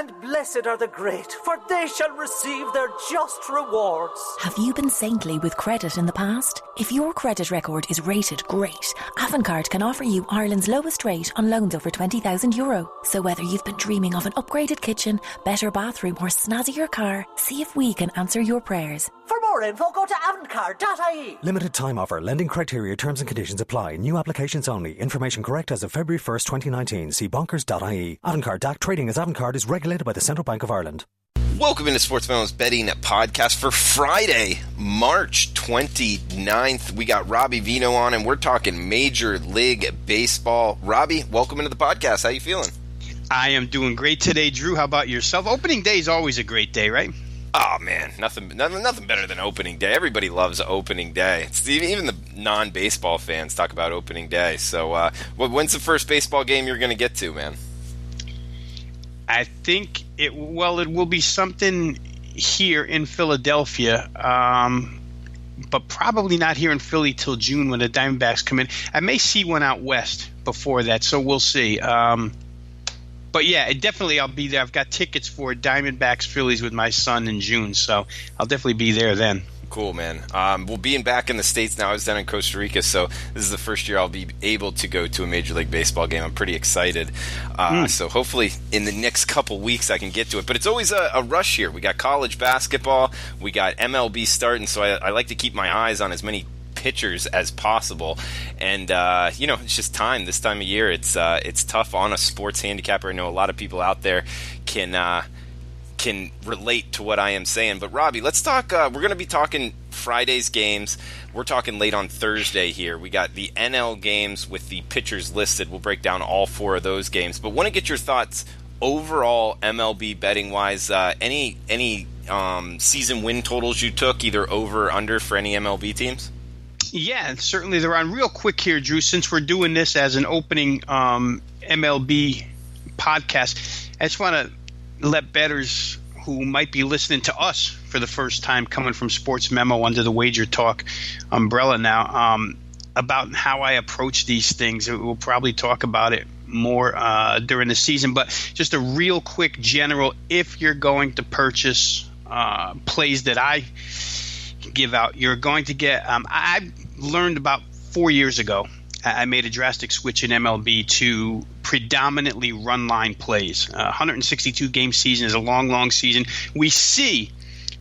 And blessed are the great, for they shall receive their just rewards. Have you been saintly with credit in the past? If your credit record is rated great, Avantcard can offer you Ireland's lowest rate on loans over €20,000. So whether you've been dreaming of an upgraded kitchen, better bathroom or snazzier car, see if we can answer your prayers. For more info, go to avantcard.ie. Limited time offer. Lending criteria, terms and conditions apply. New applications only. Information correct as of February 1st, 2019. See bonkers.ie. Avantcard DAC trading as Avantcard is regulated by the Central Bank of Ireland. Welcome into Sportsmemo's Betting Podcast for Friday, March 29th. We got Robbie Vino on, and we're talking Major League Baseball. Robbie, welcome into the podcast. How you feeling? I am doing great today, Drew. How about yourself? Opening day is always a great day, right? Oh, man, nothing better than opening day. Everybody loves opening day. Even the non-baseball fans talk about opening day. So when's the first baseball game you're going to get to, man? I think it will be something here in Philadelphia, but probably not here in Philly till June when the Diamondbacks come in. I may see one out west before that, so we'll see. But yeah, definitely I'll be there. I've got tickets for Diamondbacks Phillies with my son in June, so I'll definitely be there then. Cool, man. Well, being back in the States now, I was down in Costa Rica, so this is the first year I'll be able to go to a Major League Baseball game. I'm pretty excited. So hopefully in the next couple weeks I can get to it. But it's always a rush here. We got college basketball. We got MLB starting, so I like to keep my eyes on as many pitchers as possible, and it's just time. This time of year, it's tough on a sports handicapper. I know a lot of people out there can relate to what I am saying. But Robbie, let's talk. We're going to be talking Friday's games. We're talking late on Thursday here. We got the NL games with the pitchers listed. We'll break down all four of those games. But want to get your thoughts overall MLB betting wise. Any season win totals you took, either over or under, for any MLB teams? Yeah, certainly they're on. Real quick here, Drew, since we're doing this as an opening MLB podcast, I just want to let bettors who might be listening to us for the first time coming from Sportsmemo under the Wager Talk umbrella now about how I approach these things. We'll probably talk about it more during the season, but just a real quick general, if you're going to purchase plays that I give out, you're going to get I learned about 4 years ago, I made a drastic switch in MLB to predominantly run line plays. 162 game season is a long season. We see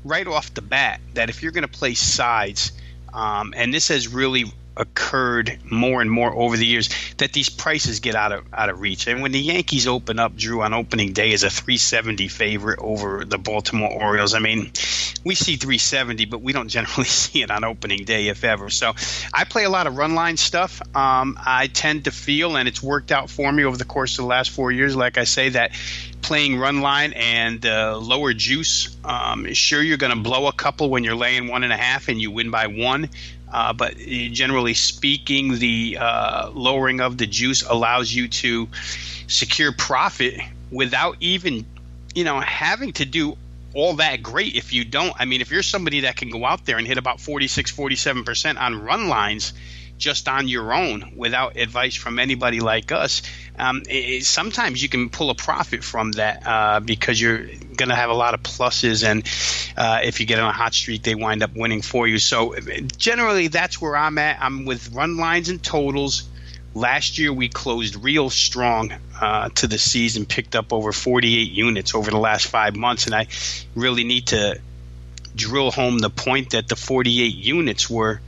right off the bat that if you're going to play sides, and this has really occurred more and more over the years, that these prices get out of reach. And when the Yankees open up, Drew, on opening day as a 370 favorite over the Baltimore Orioles, I mean, we see 370, but we don't generally see it on opening day, if ever. So I play a lot of run line stuff. I tend to feel, and it's worked out for me over the course of the last 4 years, like I say, that playing run line and lower juice, sure, you're going to blow a couple when you're laying 1.5 and you win by 1. But generally speaking, the lowering of the juice allows you to secure profit without even, having to do all that great. If you don't, I mean, if you're somebody that can go out there and hit about 46, 47% on run lines just on your own without advice from anybody like us, sometimes you can pull a profit from that because you're going to have a lot of pluses, and if you get on a hot streak, they wind up winning for you. So generally, that's where I'm at. I'm with run lines and totals. Last year, we closed real strong to the season, picked up over 48 units over the last 5 months, and I really need to drill home the point that the 48 units were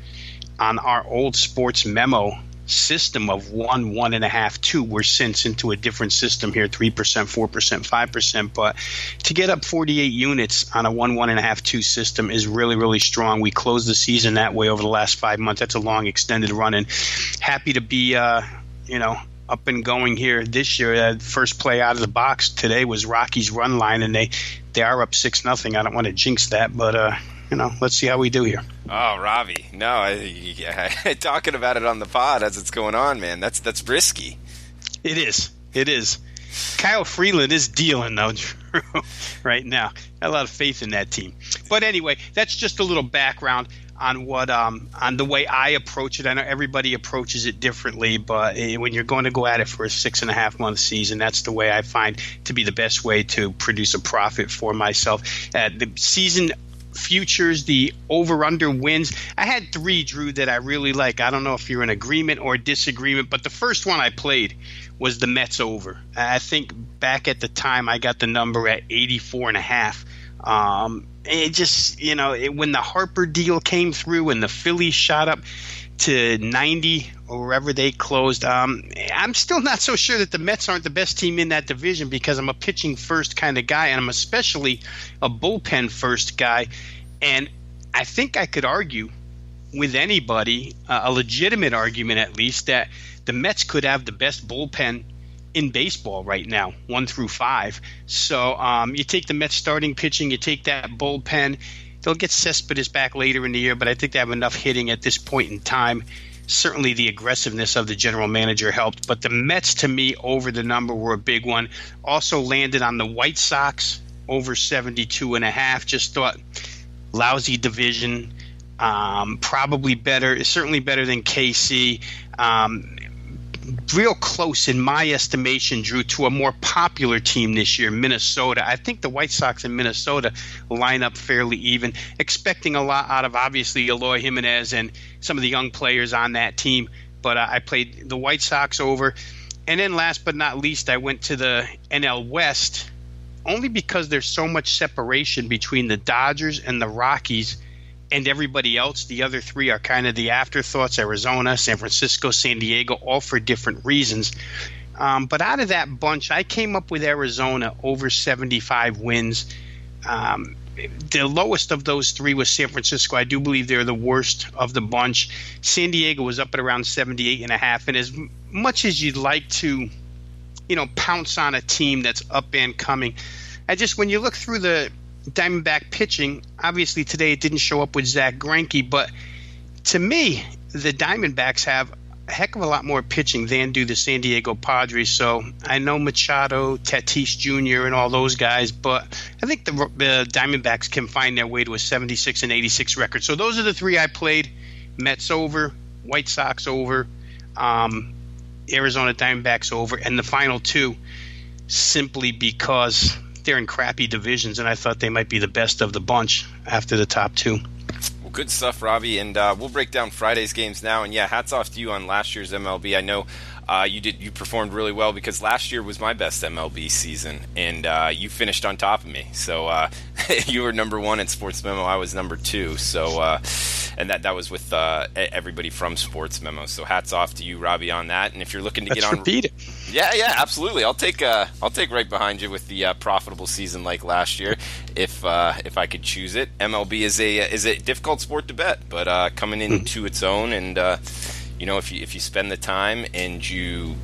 on our old Sportsmemo system of 1, 1.5, 2. We're since into a different system here, 3%, 4%, 5%. But to get up 48 units on a 1, 1.5, 2 system is really, really strong. We closed the season that way over the last 5 months. That's a long, extended run, and happy to be, up and going here this year. First play out of the box today was Rockies run line, and they are up 6-0. I don't want to jinx that, but let's see how we do here. Oh, Robbie, no, talking about it on the pod as it's going on, man, that's risky. It is. Kyle Freeland is dealing, though, Drew, right now. Got a lot of faith in that team. But anyway, that's just a little background. on the way I approach it. I know everybody approaches it differently, but when you're going to go at it for a 6.5 month season, that's the way I find to be the best way to produce a profit for myself. The season futures, the over-under wins, I had 3, Drew, that I really like. I don't know if you're in agreement or disagreement, but the first one I played was the Mets over. I think back at the time I got the number at 84.5. It just, when the Harper deal came through and the Phillies shot up to 90 or wherever they closed, I'm still not so sure that the Mets aren't the best team in that division, because I'm a pitching first kind of guy, and I'm especially a bullpen first guy. And I think I could argue with anybody, a legitimate argument at least, that the Mets could have the best bullpen in baseball right now, 1 through 5. So you take the Mets starting pitching, you take that bullpen. They'll get Cespedes back later in the year, but I think they have enough hitting at this point in time. Certainly the aggressiveness of the general manager helped, but the Mets, to me, over the number were a big one. Also landed on the White Sox over 72.5. Just thought lousy division, probably better, certainly better than KC. Real close in my estimation, Drew, to a more popular team this year, Minnesota. I think the White Sox and Minnesota line up fairly even, expecting a lot out of, obviously, Eloy Jimenez and some of the young players on that team. But I played the White Sox over. And then last but not least, I went to the NL West, only because there's so much separation between the Dodgers and the Rockies and everybody else. The other 3 are kind of the afterthoughts: Arizona, San Francisco, San Diego, all for different reasons. But out of that bunch, I came up with Arizona over 75 wins. The lowest of those 3 was San Francisco. I do believe they're the worst of the bunch. San Diego was up at around 78.5. And as much as you'd like to, pounce on a team that's up and coming, when you look through the Diamondback pitching, obviously today it didn't show up with Zach Greinke, but to me, the Diamondbacks have a heck of a lot more pitching than do the San Diego Padres. So I know Machado, Tatis Jr., and all those guys, but I think the Diamondbacks can find their way to a 76-86 record. So those are the 3 I played: Mets over, White Sox over, Arizona Diamondbacks over, and the final 2 simply because they're in crappy divisions, and I thought they might be the best of the bunch after the top 2. Well, good stuff, Robbie, and we'll break down Friday's games now. And yeah, hats off to you on last year's MLB. I know you performed really well, because last year was my best MLB season, and you finished on top of me. So you were number 1 at Sportsmemo. I was number 2. So and that was with everybody from Sportsmemo. So hats off to you, Robbie, on that. And if you're looking to get on, repeat it. Yeah, absolutely. I'll take right behind you with the profitable season like last year, if I could choose it. MLB is a difficult sport to bet, but coming into its own, and if you spend the time and you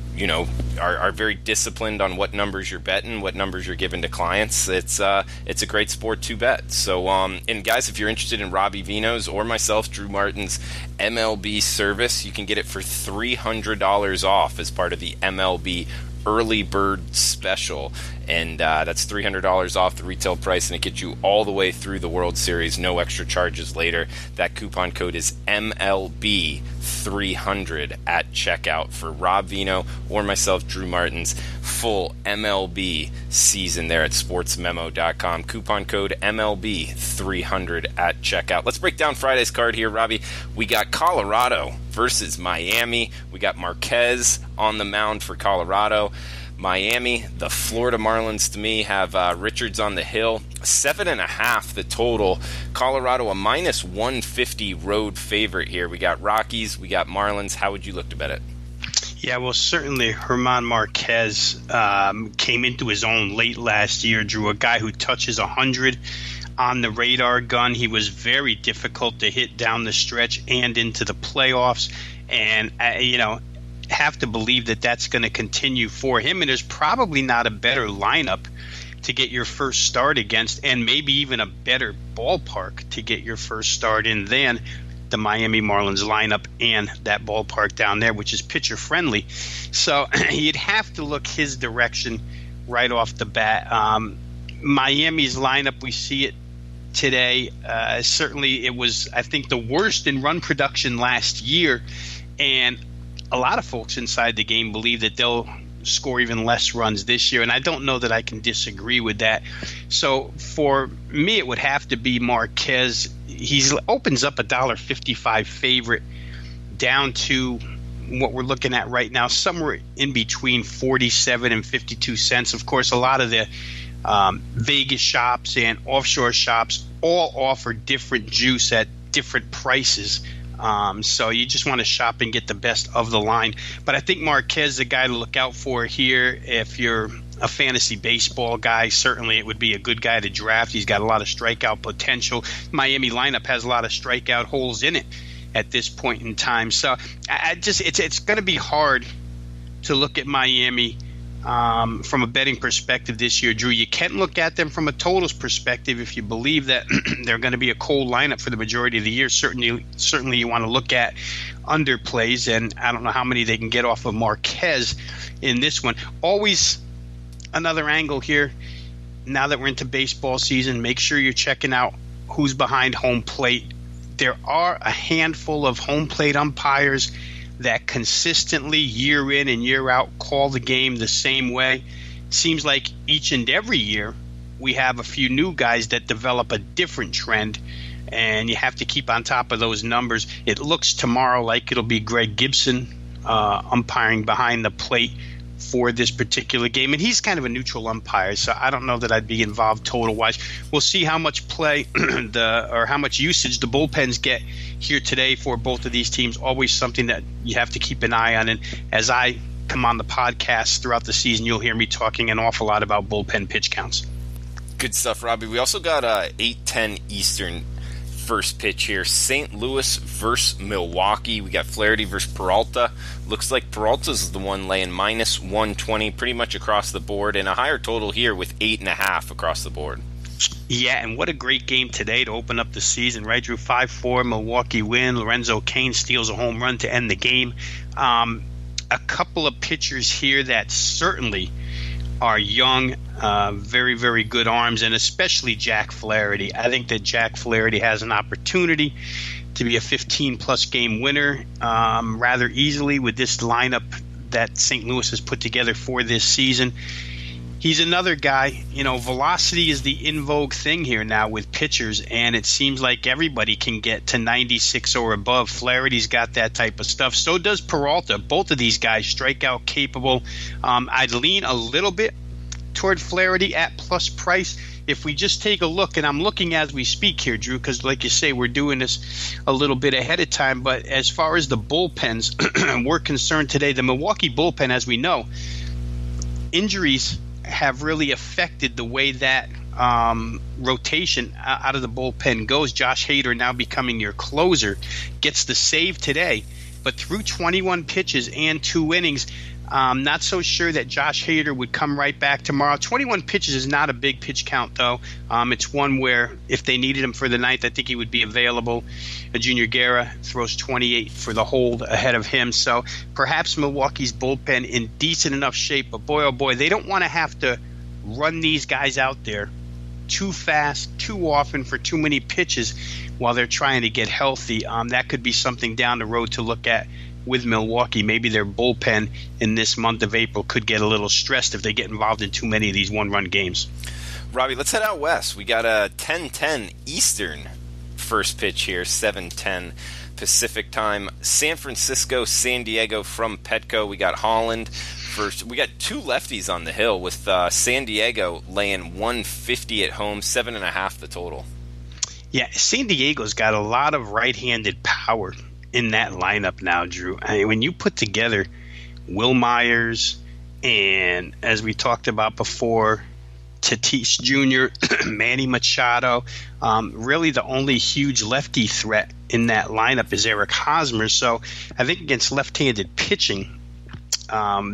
are very disciplined on what numbers you're betting, what numbers you're giving to clients, it's a great sport to bet. So and guys, if you're interested in Robbie Vino's or myself, Drew Martin's MLB service, you can get it for $300 off as part of the MLB early bird special, and that's $300 off the retail price, and it gets you all the way through the World Series, no extra charges later. That coupon code is MLB300 at checkout for Rob Vino or myself, Drew Martin's full MLB season there at sportsmemo.com. Coupon code MLB300 at checkout. Let's break down Friday's card here, Robbie. We got Colorado versus Miami. We got Marquez on the mound for Colorado. Miami, the Florida Marlins, to me, have Richards on the hill. 7.5 the total. Colorado, a minus 150 road favorite here. We got Rockies, we got Marlins. How would you look to bet it? Yeah, well, certainly German Marquez came into his own late last year, Drew, a guy who touches 100 on the radar gun. He was very difficult to hit down the stretch and into the playoffs, and have to believe that that's going to continue for him. And there's probably not a better lineup to get your first start against, and maybe even a better ballpark to get your first start in than the Miami Marlins lineup and that ballpark down there, which is pitcher friendly. So you'd have to look his direction right off the bat. Miami's lineup, we see it today. Certainly it was, I think, the worst in run production last year. And a lot of folks inside the game believe that they'll score even less runs this year. And I don't know that I can disagree with that. So for me, it would have to be Marquez. He opens up $1.55 favorite down to what we're looking at right now, somewhere in between 47 and 52 cents. Of course, a lot of the Vegas shops and offshore shops all offer different juice at different prices. So you just want to shop and get the best of the line. But I think Marquez is the guy to look out for here. If you're a fantasy baseball guy, certainly it would be a good guy to draft. He's got a lot of strikeout potential. Miami lineup has a lot of strikeout holes in it at this point in time. So it's going to be hard to look at Miami from a betting perspective this year, Drew. You can look at them from a totals perspective if you believe that they're going to be a cold lineup for the majority of the year. Certainly you want to look at underplays, and I don't know how many they can get off of Marquez in this one. Always another angle here. Now that we're into baseball season, make sure you're checking out who's behind home plate. There are a handful of home plate umpires that consistently year in and year out call the game the same way. It seems like each and every year we have a few new guys that develop a different trend, and you have to keep on top of those numbers. It looks tomorrow like it'll be Greg Gibson umpiring behind the plate for this particular game, and he's kind of a neutral umpire, so I don't know that I'd be involved total-wise. We'll see how much play or how much usage the bullpens get here today for both of these teams. Always something that you have to keep an eye on, and as I come on the podcast throughout the season, you'll hear me talking an awful lot about bullpen pitch counts. Good stuff, Robbie. We also got 8:10 Eastern first pitch here. St. Louis versus Milwaukee. We got Flaherty versus Peralta. Looks like Peralta's the one laying minus 120 pretty much across the board, and a higher total here with 8.5 across the board. Yeah, and what a great game today to open up the season, right, Drew? 5-4, Milwaukee win. Lorenzo Cain steals a home run to end the game. A couple of pitchers here that certainly are young, very, very good arms, and especially Jack Flaherty. I think that Jack Flaherty has an opportunity to be a 15-plus game winner rather easily with this lineup that St. Louis has put together for this season. He's another guy, velocity is the in vogue thing here now with pitchers, and it seems like everybody can get to 96 or above. Flaherty's got that type of stuff. So does Peralta. Both of these guys strikeout capable. I'd lean a little bit toward Flaherty at plus price. If we just take a look, and I'm looking as we speak here, Drew, because like you say, we're doing this a little bit ahead of time, but as far as the bullpens we're concerned today, the Milwaukee bullpen, as we know, injuries have really affected the way that rotation out of the bullpen goes. Josh Hader now becoming your closer, gets the save today, but through 21 pitches and 2 innings, not so sure that Josh Hader would come right back tomorrow. 21 pitches is not a big pitch count, though. It's one where if they needed him for the ninth, I think he would be available. Junior Guerra throws 28 for the hold ahead of him. So perhaps Milwaukee's bullpen in decent enough shape. But boy, oh boy, they don't want to have to run these guys out there too fast, too often for too many pitches while they're trying to get healthy. That could be something down the road to look at with Milwaukee. Maybe their bullpen in this month of April could get a little stressed if they get involved in too many of these one-run games. Robbie, let's head out west. We got a 10:10 Eastern first pitch here, 7:10 Pacific time. San Francisco, San Diego from Petco. We got Holland first. We got 2 lefties on the hill with San Diego laying 150 at home, 7.5 the total. Yeah, San Diego's got a lot of right-handed power in that lineup now, Drew. I mean, when you put together Will Myers and, as we talked about before, Tatis Jr., Manny Machado, really the only huge lefty threat in that lineup is Eric Hosmer. So I think against left-handed pitching,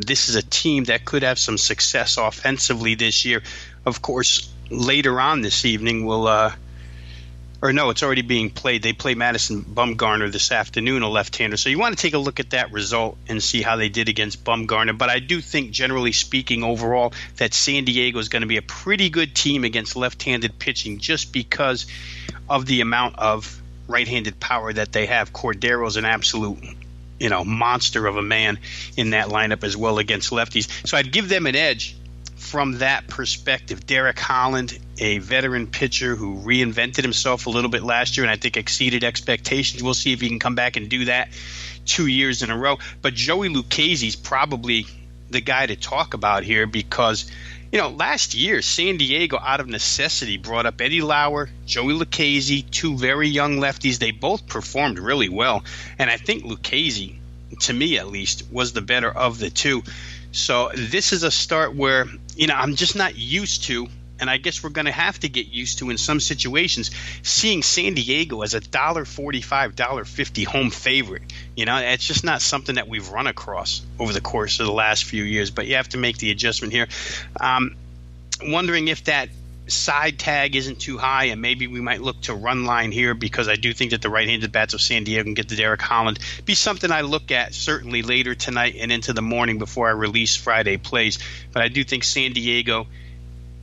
this is a team that could have some success offensively this year. Of course, later on this evening, or no, it's already being played. They play Madison Bumgarner this afternoon, a left-hander. So you want to take a look at that result and see how they did against Bumgarner. But I do think, generally speaking, overall, that San Diego is going to be a pretty good team against left-handed pitching just because of the amount of right-handed power that they have. Cordero's an absolute monster of a man in that lineup as well against lefties. So I'd give them an edge from that perspective. Derek Holland, a veteran pitcher who reinvented himself a little bit last year and I think exceeded expectations. We'll see if he can come back and do that 2 years in a row. But Joey Lucchese's probably the guy to talk about here because, last year San Diego out of necessity brought up Eddie Lauer, Joey Lucchese, two very young lefties. They both performed really well. And I think Lucchese, to me at least, was the better of the two. So this is a start where, I'm just not used to, and I guess we're going to have to get used to in some situations, seeing San Diego as a $1.45, $1.50 home favorite. It's just not something that we've run across over the course of the last few years, but you have to make the adjustment here. Wondering if that side tag isn't too high, and maybe we might look to run line here because I do think that the right-handed bats of San Diego can get to Derek Holland. Be something I look at certainly later tonight and into the morning before I release Friday plays. But I do think San Diego,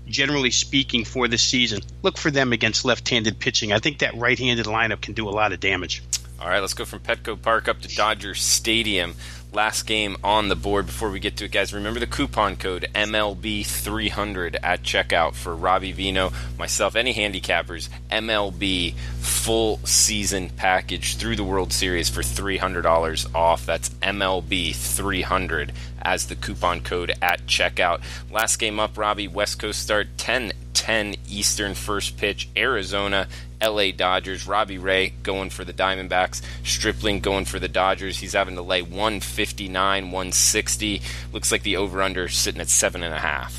generally speaking for this season, look for them against left-handed pitching. I think that right-handed lineup can do a lot of damage. All right, let's go from Petco Park up to Dodger Stadium. Last game on the board before we get to it, guys. Remember the coupon code MLB300 at checkout for Robbie Vino, myself, any handicappers. MLB full season package through the World Series for $300 off. That's MLB300 as the coupon code at checkout. Last game up, Robbie, West Coast start, 10:10 Eastern first pitch, Arizona, LA Dodgers. Robbie Ray going for the Diamondbacks. Stripling going for the Dodgers. He's having to lay 159, 160. Looks like the over-under sitting at 7.5.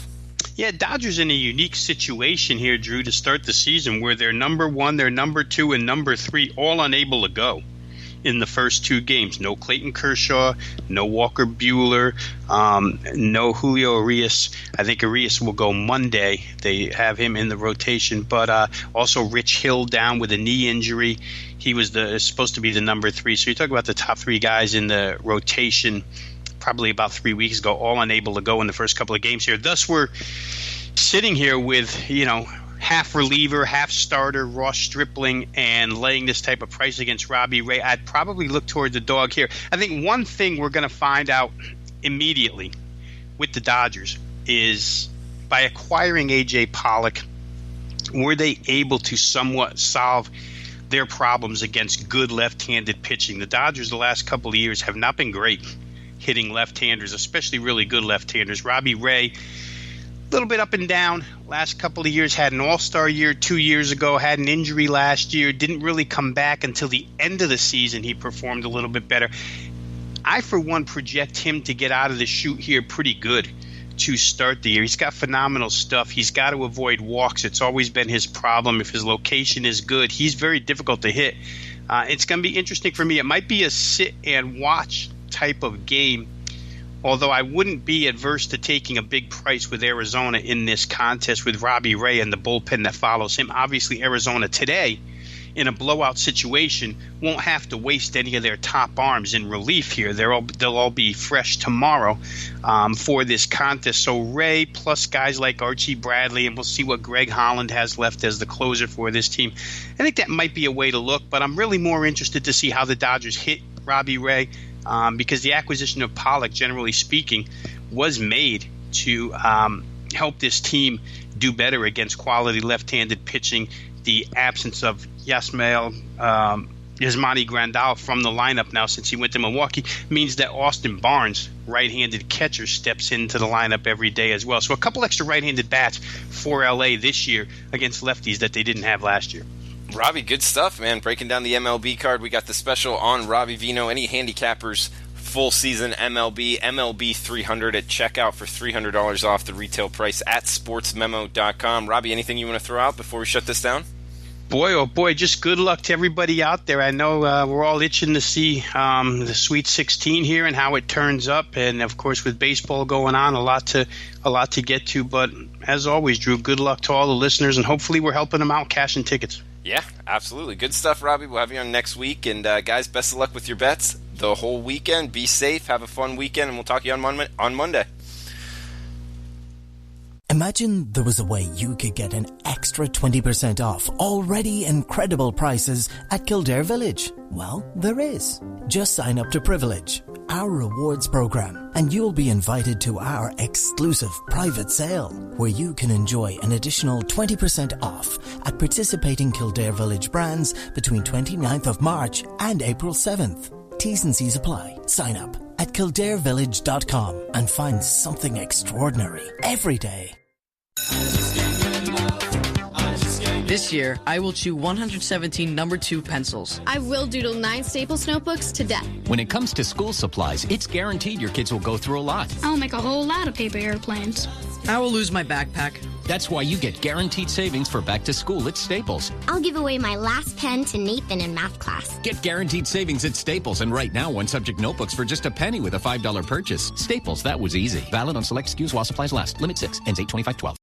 Yeah, Dodgers in a unique situation here, Drew, to start the season where they're number one, they're number two, and number three all unable to go in the first two games. No Clayton Kershaw, no Walker Buehler, no Julio Urias. I think Urias will go Monday. They have him in the rotation, but also Rich Hill down with a knee injury. He was supposed to be the number three. So you talk about the top three guys in the rotation probably about 3 weeks ago, all unable to go in the first couple of games here. Thus, we're sitting here with, half reliever, half starter, Ross Stripling, and laying this type of price against Robbie Ray. I'd probably look toward the dog here. I think one thing we're going to find out immediately with the Dodgers is by acquiring A.J. Pollock, were they able to somewhat solve their problems against good left-handed pitching? The Dodgers the last couple of years have not been great hitting left-handers, especially really good left-handers. Robbie Ray, a little bit up and down last couple of years, had an all-star year 2 years ago, had an injury last year, didn't really come back until the end of the season. He performed a little bit better. I, for one, project him to get out of the chute here pretty good to start the year. He's got phenomenal stuff. He's got to avoid walks. It's always been his problem. If his location is good, he's very difficult to hit. It's going to be interesting for me. It might be a sit and watch type of game, although I wouldn't be adverse to taking a big price with Arizona in this contest with Robbie Ray and the bullpen that follows him. Obviously, Arizona today, in a blowout situation, won't have to waste any of their top arms in relief here. They'll all be fresh tomorrow for this contest. So Ray plus guys like Archie Bradley, and we'll see what Greg Holland has left as the closer for this team. I think that might be a way to look, but I'm really more interested to see how the Dodgers hit Robbie Ray because the acquisition of Pollock, generally speaking, was made to help this team do better against quality left-handed pitching. The absence of Yasmani Grandal from the lineup now since he went to Milwaukee means that Austin Barnes, right-handed catcher, steps into the lineup every day as well. So a couple extra right-handed bats for LA this year against lefties that they didn't have last year. Robbie, good stuff, man. Breaking down the MLB card, we got the special on Robbie Vino. Any handicappers, full season MLB 300 at checkout for $300 off the retail price at sportsmemo.com. Robbie, anything you want to throw out before we shut this down? Boy, oh boy, just good luck to everybody out there. I know we're all itching to see the Sweet 16 here and how it turns up. And, of course, with baseball going on, a lot to get to. But, as always, Drew, good luck to all the listeners, and hopefully we're helping them out cashing tickets. Yeah, absolutely. Good stuff, Robbie. We'll have you on next week. And guys, best of luck with your bets the whole weekend. Be safe. Have a fun weekend. And we'll talk to you on Monday. Imagine there was a way you could get an extra 20% off already incredible prices at Kildare Village. Well, there is. Just sign up to Privilege, our rewards program, and you'll be invited to our exclusive private sale, where you can enjoy an additional 20% off at participating Kildare Village brands between 29th of March and April 7th. T's and C's apply. Sign up at kildarevillage.com and find something extraordinary every day. This year, I will chew 117 number 2 pencils. I will doodle 9 Staples notebooks to death. When it comes to school supplies, it's guaranteed your kids will go through a lot. I'll make a whole lot of paper airplanes. I will lose my backpack. That's why you get guaranteed savings for back to school at Staples. I'll give away my last pen to Nathan in math class. Get guaranteed savings at Staples, and right now, one subject notebooks for just a penny with a $5 purchase. Staples, that was easy. Valid on select SKUs while supplies last. Limit 6. Ends 8/25/12.